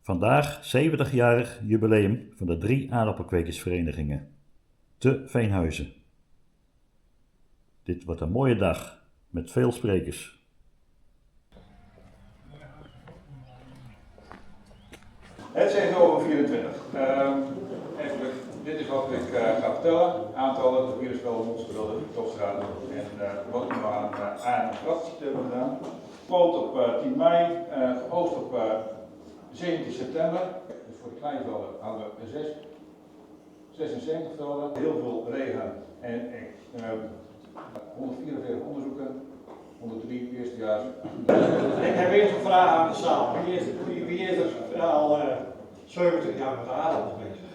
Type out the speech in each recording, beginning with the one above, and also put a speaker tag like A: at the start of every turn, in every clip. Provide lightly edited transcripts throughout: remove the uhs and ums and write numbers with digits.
A: Vandaag 70-jarig jubileum van de 3 aardappelkwekersverenigingen te Veenhuizen. Dit wordt een mooie dag met veel sprekers.
B: Het zijn over 24. Eigenlijk, dit is wat ik ga vertellen. Aantallen, hier is wel een monsterbeeld in de Topstraat. En wat ik nog aan en kracht hebben gedaan. Quote op 10 mei, geoogst op 17 september. Dus voor de kleinvelden hadden we 76 velden. Heel veel regen en 144 onderzoeken, 103 eerstejaars.
C: Ik heb eerst een vraag aan de zaal. Wie is er al 70 jaar met de aardappels bezig?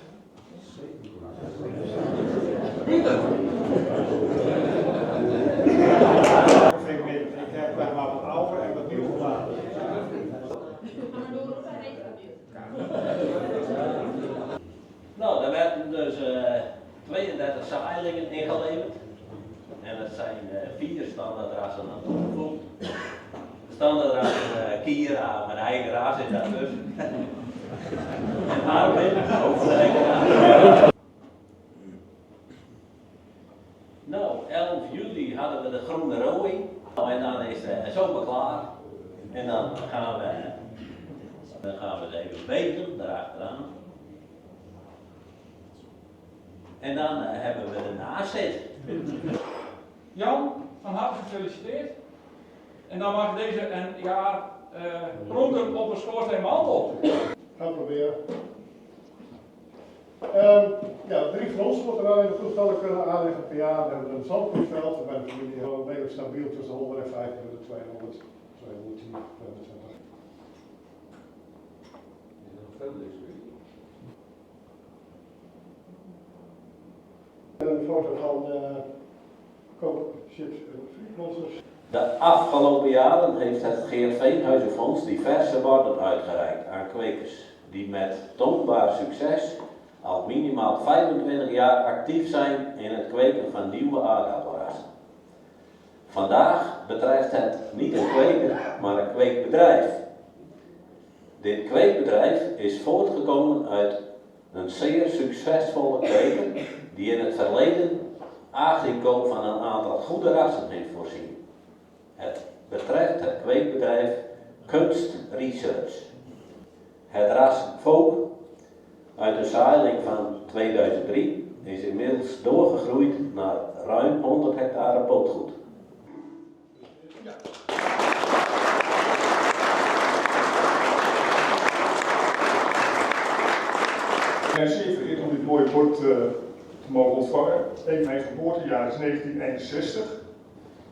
C: Ik heb maar wat ouder en wat nieuw gedaan.
D: Nou, er werden dus 32 zaailingen ingeleverd. En het zijn 4 standaardrassen aan toegevoegd. Standaardrassen Kira, mijn eigen raas zit daartussen. En Armin, ook mijn eigen raas. Nou, 11 juli hadden we de groene rooing. En dan is de zomer klaar. En dan gaan we het even wegen, daarachteraan. En dan hebben we de nazet.
E: Jan, van harte gefeliciteerd. En dan mag deze een jaar pronken op een schoorsteenmantel.
F: Gaan proberen. Ja, 3 grondstoffen waar we in de vroegvallen kunnen aanleggen per jaar. We hebben een zandvoersveld en bij de familie gewoon redelijk stabiel tussen 150 en de 200, 210, 220. Een foto van kookchips en frietmonsters.
D: De afgelopen jaren heeft het Geert Veenhuizenfonds diverse borden uitgereikt aan kwekers die met toonbaar succes al minimaal 25 jaar actief zijn in het kweken van nieuwe aardappelrassen. Vandaag betreft het niet een kweker, maar een kweekbedrijf. Dit kweekbedrijf is voortgekomen uit een zeer succesvolle kweker die in het verleden Agrico van een aantal goede rassen heeft voorzien. Het betreft het kweekbedrijf Kunst Research. Het ras Vogue uit de zaailing van 2003 is inmiddels doorgegroeid naar ruim 100 hectare pootgoed.
G: Ik ben zeer vereerd om dit mooie bord te mogen ontvangen. Even mijn geboortejaar is 1961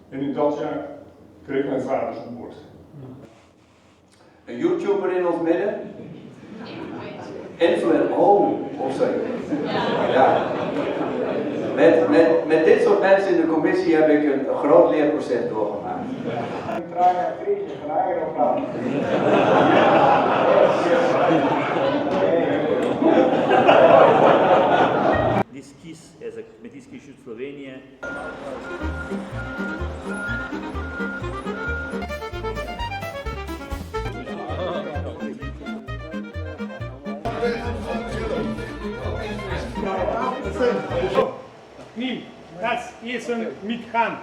G: en in dat jaar kreeg mijn vader zo'n bord.
H: Een YouTuber in ons midden? Influencer, of sorry. Ja. Met dit soort mensen in de commissie heb ik een groot leerproces doorgemaakt.
C: Ik draai een krietje van eigen opgaan.
I: These skis, met die skis uit Slovenië.
E: Nee, dat is een met hand.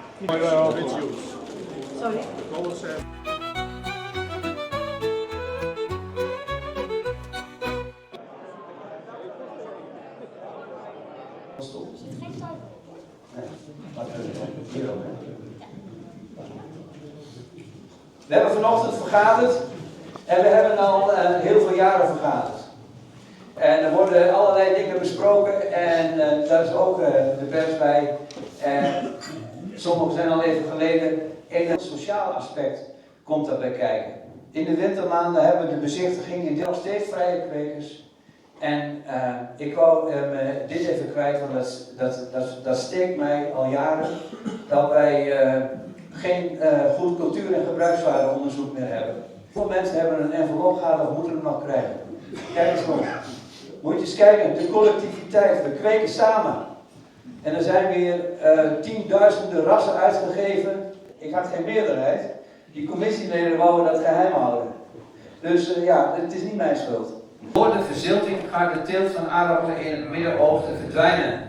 J: Sorry.
H: We hebben vanochtend vergaderd en we hebben al heel veel jaren vergaderd. En er worden allerlei dingen besproken en daar is ook de pers bij. En sommige zijn al even geleden. En het sociale aspect komt daarbij kijken. In de wintermaanden hebben we de bezichtiging in nog steeds vrije kwekers. En ik wou dit even kwijt, want dat steekt mij al jaren dat wij geen goed cultuur- en gebruikswaardeonderzoek meer hebben. Veel mensen hebben een envelop gehad of moeten hem nog krijgen. Kijk eens rond. Moet je eens kijken, de collectiviteit, we kweken samen. En er zijn weer tienduizenden rassen uitgegeven. Ik had geen meerderheid. Die commissieleden wouden dat geheim houden. Dus ja, het is niet mijn schuld. Door de verzilting gaat de teelt van aardappelen in het Midden-Oosten verdwijnen.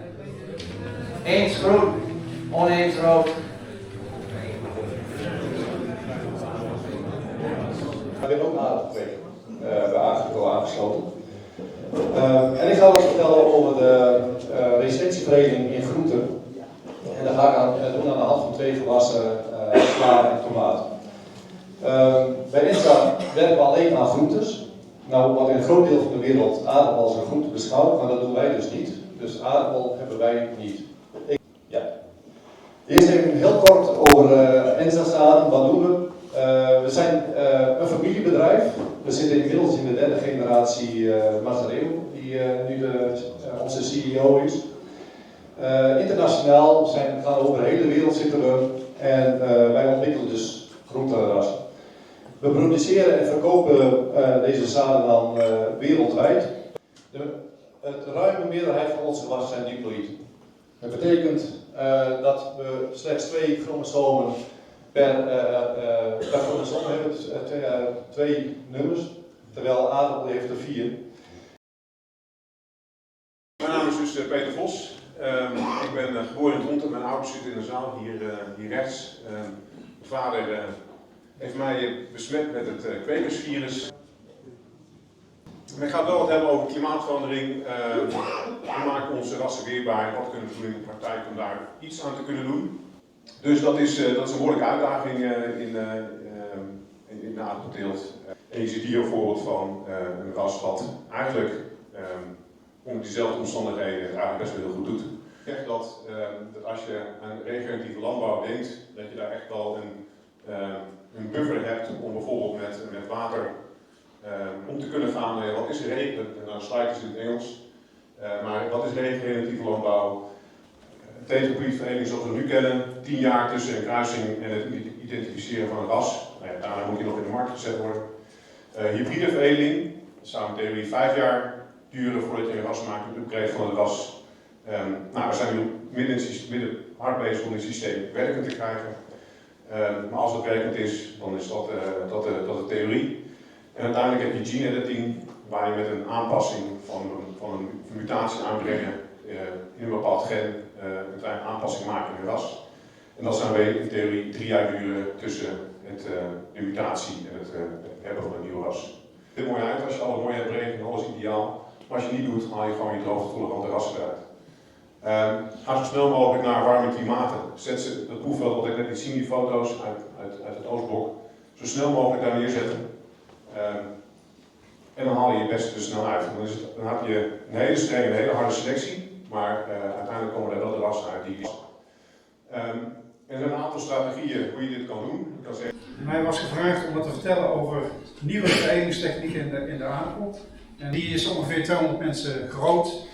H: Eens groen, oneens rood.
J: Ik ben ook aardappelkweker bij Agricole aangesloten. En ik ga wat vertellen over de resistentievereniging in groenten. En dat ga ik doen aan de hand van 2 gewassen, sla en tomaat. Bij Insta werken we alleen aan groentes. Nou wordt in een groot deel van de wereld aardappel als een groente beschouwd, maar dat doen wij dus niet. Dus aardappel hebben wij niet. Eerst even heel kort over Insta-zaden. Wat doen we? We zijn een familiebedrijf. We zitten inmiddels in de 3e generatie Mazareo, die nu onze CEO is. Internationaal gaan we over de hele wereld zitten we en wij ontwikkelen dus groenterassen. We produceren en verkopen deze zaden dan wereldwijd. De ruime meerderheid van onze gewassen zijn diploïd. Dat betekent dat we slechts 2 chromosomen per chromosoom hebben, 2 nummers, terwijl aardappel heeft er 4.
K: Mijn naam is dus Peter Vos. Ik ben geboren in Dronten, mijn ouders zitten in de zaal hier rechts. Mijn vader heeft mij besmet met het kwekersvirus. Ik ga het wel wat hebben over klimaatverandering. We maken onze rassen weerbaar. Wat kunnen we doen in de praktijk om daar iets aan te kunnen doen? Dus dat is een behoorlijke uitdaging in de aardappelteelt. En je ziet hier een voorbeeld van een ras wat eigenlijk onder diezelfde omstandigheden het eigenlijk best wel heel goed doet. Ik zeg dat als je aan regeneratieve landbouw denkt, dat je daar echt wel een buffer hebt om bijvoorbeeld met water om te kunnen gaan. Wat is dan sluiten ze in het Engels. Maar wat is regeneratieve landbouw? Tegelgebiedveredeling zoals we nu kennen, 10 jaar tussen een kruising en het identificeren van een ras. Nou ja, daarna moet die nog in de markt gezet worden. Hybride veredeling, dat zou in theorie 5 jaar duren voordat je een ras maakt, een upgrade van het ras. We zijn nu midden hard bezig om dit systeem werkend te krijgen. Maar als het werkend is, dan is dat de theorie. En uiteindelijk heb je gene editing, waar je met een aanpassing van een mutatie aanbrengen in een bepaald gen een kleine aanpassing maken in een ras. En dat zou in theorie 3 jaar duren tussen de mutatie en het hebben van een nieuw ras. Het ziet er mooi uit als je alles mooi hebt berekend en alles ideaal. Maar als je het niet doet, haal je gewoon je droogtetolerante rassen eruit. Ga zo snel mogelijk naar warme klimaten. Zet ze dat proefveld wat ik net liet zien, die foto's uit het Oostblok, zo snel mogelijk daar neerzetten. En dan haal je je beste er snel uit. Dan heb je een hele strenge, een hele harde selectie, maar uiteindelijk komen er wel de rassen uit die. Er zijn een aantal strategieën hoe je dit kan doen. Ik kan zeggen...
L: Mij was gevraagd om wat te vertellen over nieuwe veredelingstechnieken in de aardappel. En die is ongeveer 200 mensen groot,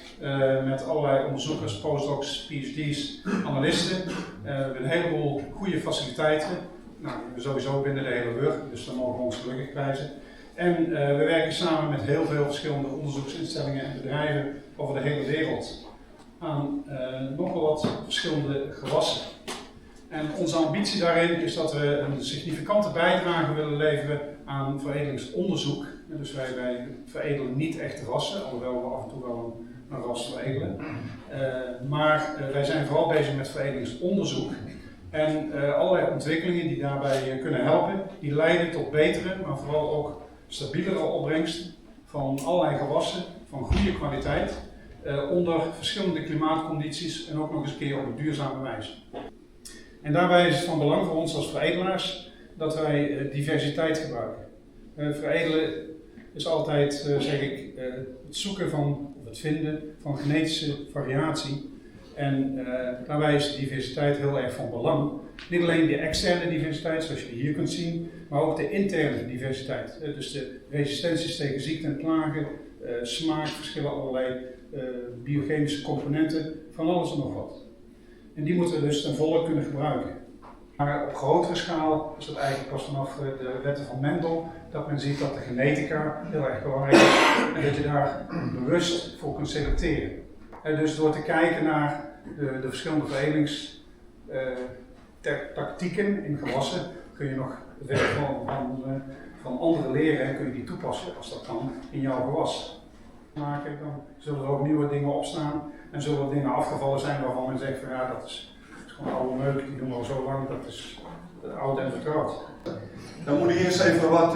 L: met allerlei onderzoekers, postdocs, PhD's, analisten. We hebben een heleboel goede faciliteiten. Nou, sowieso binnen de hele rug, dus daar mogen we ons gelukkig prijzen. En we werken samen met heel veel verschillende onderzoeksinstellingen en bedrijven over de hele wereld aan nogal wat verschillende gewassen. En onze ambitie daarin is dat we een significante bijdrage willen leveren aan veredelingsonderzoek. En dus wij veredelen niet echte rassen, alhoewel we af en toe wel een ras veredelen. Maar wij zijn vooral bezig met veredelingsonderzoek. En allerlei ontwikkelingen die daarbij kunnen helpen, die leiden tot betere, maar vooral ook stabielere opbrengst van allerlei gewassen van goede kwaliteit, onder verschillende klimaatcondities en ook nog eens een keer op een duurzame wijze. En daarbij is het van belang voor ons als veredelaars dat wij diversiteit gebruiken. Veredelen is altijd, zeg ik, het zoeken van, of het vinden van genetische variatie. En daarbij is diversiteit heel erg van belang. Niet alleen de externe diversiteit, zoals je hier kunt zien, maar ook de interne diversiteit. Dus de resistenties tegen ziekten en plagen, smaakverschillen, allerlei biochemische componenten, van alles en nog wat. En die moeten we dus ten volle kunnen gebruiken. Maar op grotere schaal is dat eigenlijk pas vanaf de wetten van Mendel dat men ziet dat de genetica heel erg belangrijk is en dat je daar bewust voor kunt selecteren. En dus door te kijken naar de verschillende veredelingstactieken in gewassen kun je nog het werk van anderen leren en kun je die toepassen als dat kan in jouw gewas. Dan zullen er ook nieuwe dingen opstaan en zullen er dingen afgevallen zijn waarvan men zegt van ja, dat is gewoon oude meuk, die doen we al zo lang, dat is oud en vertrouwd.
J: Dan moet ik eerst even wat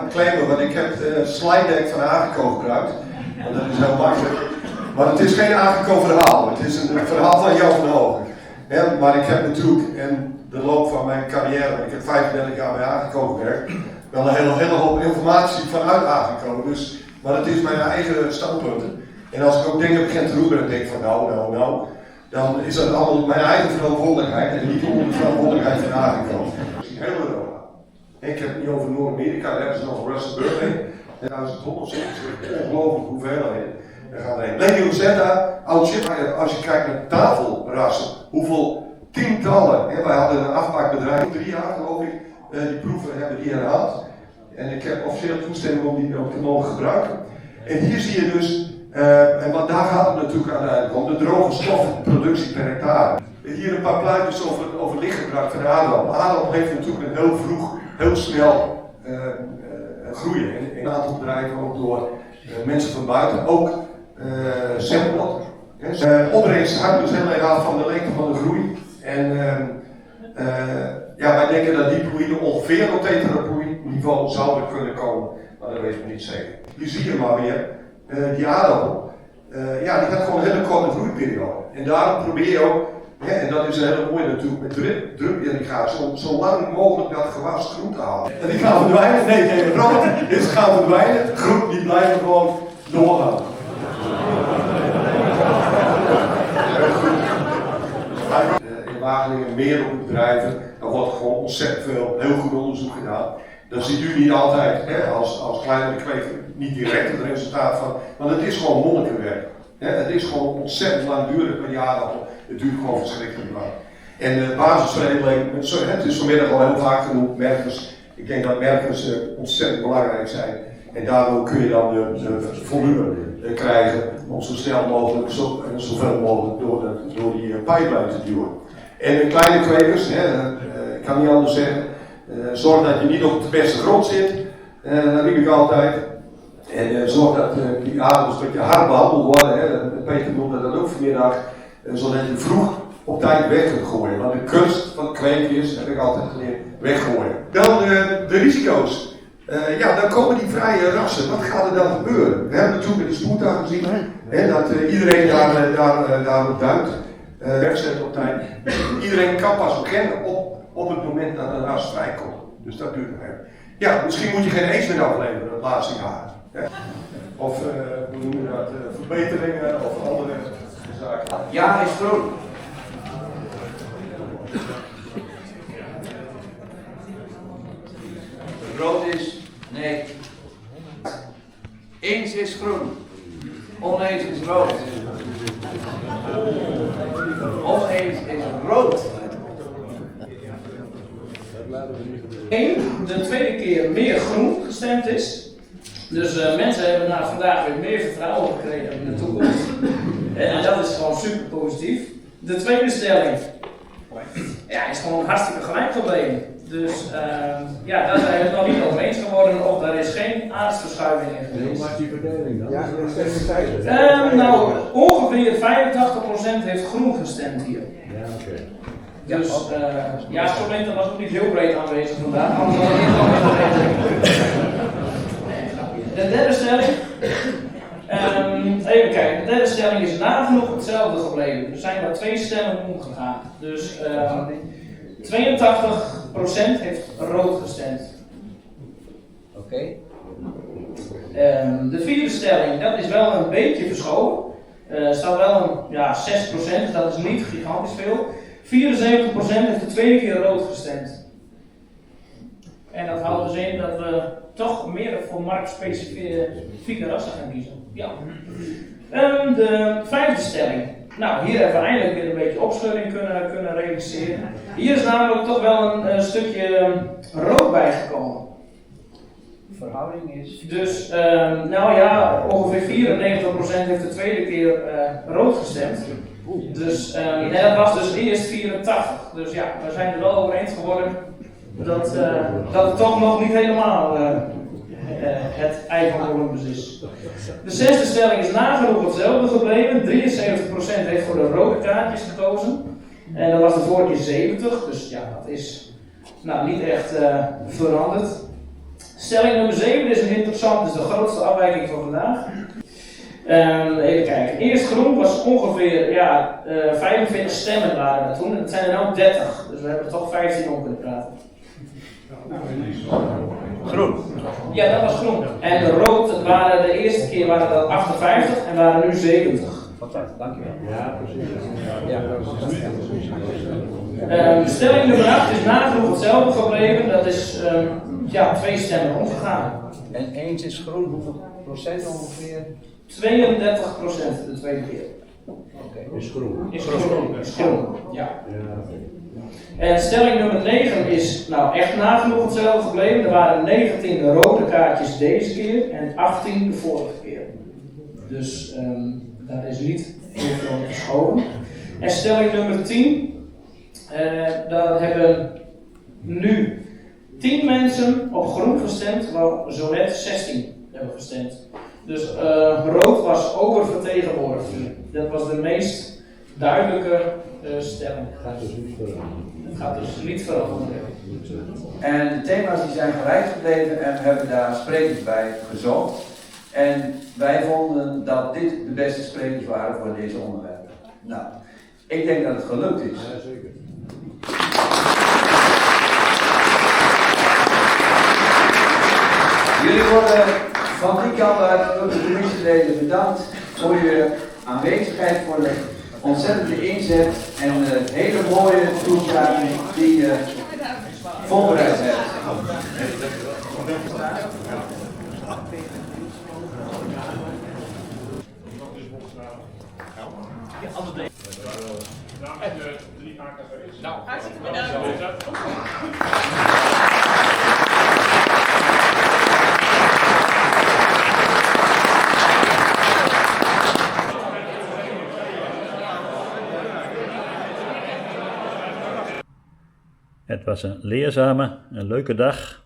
J: claimen, want ik heb slide deck van Ageco gebruikt. En dat is heel makkelijk. Maar het is geen Ageco verhaal, het is een verhaal van Jan van Hogen. Ja, maar ik heb natuurlijk in de loop van mijn carrière, ik heb 35 jaar bij Ageco gewerkt, wel een hele hoop informatie vanuit Ageco. Dus, maar het is mijn eigen standpunten. En als ik ook dingen begin te roepen en denk van nou, dan is dat allemaal mijn eigen verantwoordelijkheid en niet onder de verantwoordelijkheid van Ageco. Heel Europa. Ik heb het niet over Noord-Amerika, daar hebben ze nog Russell Burley. En daar is het ongelooflijk hoeveelheden. Daar gaan we heen. Legiosetta, als je kijkt naar tafelrassen, hoeveel tientallen. Hè? Wij hadden een afmaakbedrijf, 3 jaar geloof ik, die proeven hebben die gehad. En ik heb officieel toestemming om die ook te mogen gebruiken. En hier zie je dus, want daar gaat het natuurlijk uiteindelijk om, de droge stoffenproductie per hectare. Hier een paar plaatjes over lichtgebruik van Adam. Adam heeft natuurlijk een heel vroeg, heel snel groeien. In een aantal bedrijven ook door mensen van buiten, ook Semmelot. Opbrengst hangt dus heel erg af van de lengte van de groei. En wij denken dat diploïden ongeveer op tetraploïdniveau zouden kunnen komen, maar dat weten we niet zeker. Hier zie je maar weer, die aardappel, die gaat gewoon een hele korte groeiperiode. En daarom probeer je ook, en dat is een hele mooie natuurlijk, met drupirrigatie, om zo lang mogelijk dat gewas groen te halen. En die gaan verdwijnen, nee, rood is gaan verdwijnen, groen die blijven gewoon doorgaan. In Wageningen meer op bedrijven, daar wordt gewoon ontzettend veel, heel goed onderzoek gedaan. Dat ziet u niet altijd, als kleinere kweker, niet direct het resultaat van, maar het is gewoon monnikenwerk. Het is gewoon ontzettend langdurig met die aardappel. Het duurt gewoon verschrikkelijk lang. En de basisveredeling, het is vanmiddag al heel vaak genoemd, merkers. Ik denk dat merkers ontzettend belangrijk zijn. En daardoor kun je dan de volume krijgen om zo snel mogelijk, zoveel mogelijk door die pipeline te duwen. En de kleine kwekers, ik kan niet anders zeggen, zorg dat je niet op de beste grond zit, dat riep ik altijd. En zorg dat die aardappels een beetje hard behandeld worden. Peter noemde dat ook vanmiddag, zodat je vroeg op tijd weg kunt gooien. Want de kunst van het kweken is, heb ik altijd geleerd, weggooien. Dan de risico's. Dan komen die vrije rassen. Wat gaat er dan gebeuren? We hebben natuurlijk met de spoeddag gezien dat iedereen daarop duikt. Wegzetten op tijd. Iedereen kan pas beginnen op het moment dat een ras vrijkomt. Dus dat duurt nog even. Ja, misschien moet je geen eens meer afleveren het laatste jaar. Of hoe noemen we dat? Verbeteringen of andere zaken.
H: Ja, is groen. Rood is nee. Eens is groen. Oneens is rood. Oneens is rood.
M: De tweede keer meer groen gestemd is. Dus mensen hebben na vandaag weer meer vertrouwen gekregen in de toekomst. En dat is gewoon super positief. De tweede stelling is gewoon hartstikke gelijk gebleven. Dus daar zijn we het nog niet over eens geworden of er is geen aardverschuiving in geweest.
N: Hoe maakt die verdeling dan?
M: Ongeveer 85% heeft groen gestemd hier.
N: Ja, oké.
M: Dus Solenta was ook niet heel breed aanwezig vandaag, anders had ik niet al De derde stelling. Even kijken, de derde stelling is nagenoeg hetzelfde gebleven. Er zijn maar 2 stemmen omgegaan. Dus 82% heeft rood gestemd.
H: Oké.
M: De vierde stelling, dat is wel een beetje verschoven. Er staat wel een 6%, dat is niet gigantisch veel. 74% heeft de tweede keer rood gestemd. En dat houdt dus in dat we toch meer voor marktspecifieke rassen gaan kiezen. Ja. De vijfde stelling. Nou, hier hebben we eindelijk weer een beetje opschudding kunnen realiseren. Hier is namelijk toch wel een stukje rood bijgekomen.
H: Verhouding is?
M: Dus, ongeveer 94% heeft de tweede keer rood gestemd. Dus, en dat was dus eerst 84. Dus ja, we zijn er wel over eens geworden dat het toch nog niet helemaal eigendomsbezit. De zesde stelling is nagenoeg hetzelfde gebleven. 73% heeft voor de rode kaartjes gekozen. En dat was de vorige keer 70, dus ja, dat is niet echt veranderd. Stelling nummer 7 is een interessant, is de grootste afwijking van vandaag. Even kijken. Eerst groen was ongeveer 45 stemmen waren er toen. En het zijn er nu 30. Dus we hebben er toch 15 om kunnen praten.
A: Groen.
M: Ja, dat was groen. En de rood, de eerste keer waren dat 58 en waren nu 70.
H: Fantastisch, dankjewel. Ja, precies.
M: Stelling nummer 8 is nagenoeg hetzelfde gebleven. Dat is 2 stemmen omgegaan.
H: En eens is groen, hoeveel procent ongeveer?
M: 32% de tweede keer.
H: Oké, is groen.
M: Is groen, ja. En stelling nummer 9 is echt nagenoeg hetzelfde gebleven. Er waren 19 rode kaartjes deze keer en 18 de vorige keer. Dus dat is niet heel veel verschoven. En stelling nummer 10. Daar hebben nu 10 mensen op groen gestemd, waar zo net 16 hebben gestemd. Dus rood was oververtegenwoordigd hier. Dat was de meest duidelijke stelling. Het gaat dus niet veranderen.
H: En de thema's die zijn gelijk gebleven en we hebben daar sprekers bij gezocht. En wij vonden dat dit de beste sprekers waren voor deze onderwerpen. Nou, ik denk dat het gelukt is. Ja, zeker. Jullie worden van die kant uit door de commissieleden bedankt voor je aanwezigheid, voor de ontzettende inzet en de hele mooie toespraken die je voorbereid hebt.
E: Hartstikke bedankt.
A: Het was een leerzame, een leuke dag.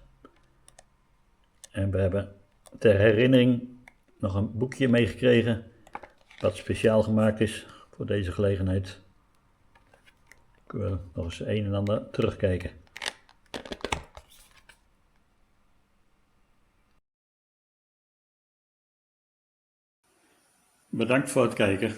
A: En we hebben ter herinnering nog een boekje meegekregen, wat speciaal gemaakt is voor deze gelegenheid. Kunnen we nog eens een en ander terugkijken. Bedankt voor het kijken.